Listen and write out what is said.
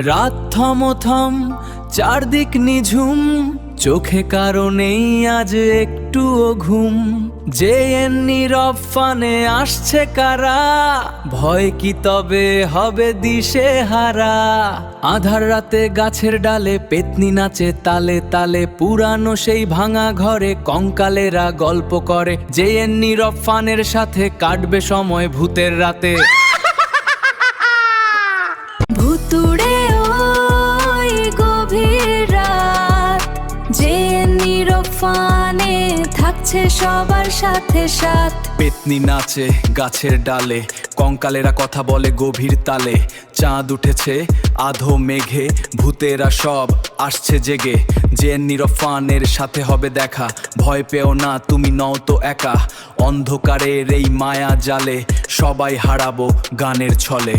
রাত থমথম, চারদিক নিঝুম, চোখে কারণেই আজ একটুও ঘুম। যে এর নীরব ফানে আসছে কারা, ভয় কি তবে হবে দিশে হারা? আধার রাতে গাছের ডালে পেতনি নাচে তালে তালে, পুরানো সেই ভাঙা ঘরে কঙ্কালেরা গল্প করে। যে এর নীরব ফানের সাথে কাটবে সময় ভূতের রাতে। ভুতুড়ে ওই গভীর রাত, যে নীরব ফানে থাকছে সবার সাথে সাথ। পেতনি নাচে গাছের ডালে, কঙ্কালেরা কথা বলে গভীর তালে। চাঁদ উঠেছে আধো মেঘে, ভূতেরা সব আসছে জেগে। যে নীরব ফানের সাথে হবে দেখা, ভয় পেও না তুমি নও তো একা। অন্ধকারের এই মায়া জালে সবাই হারাবো গানের ছলে।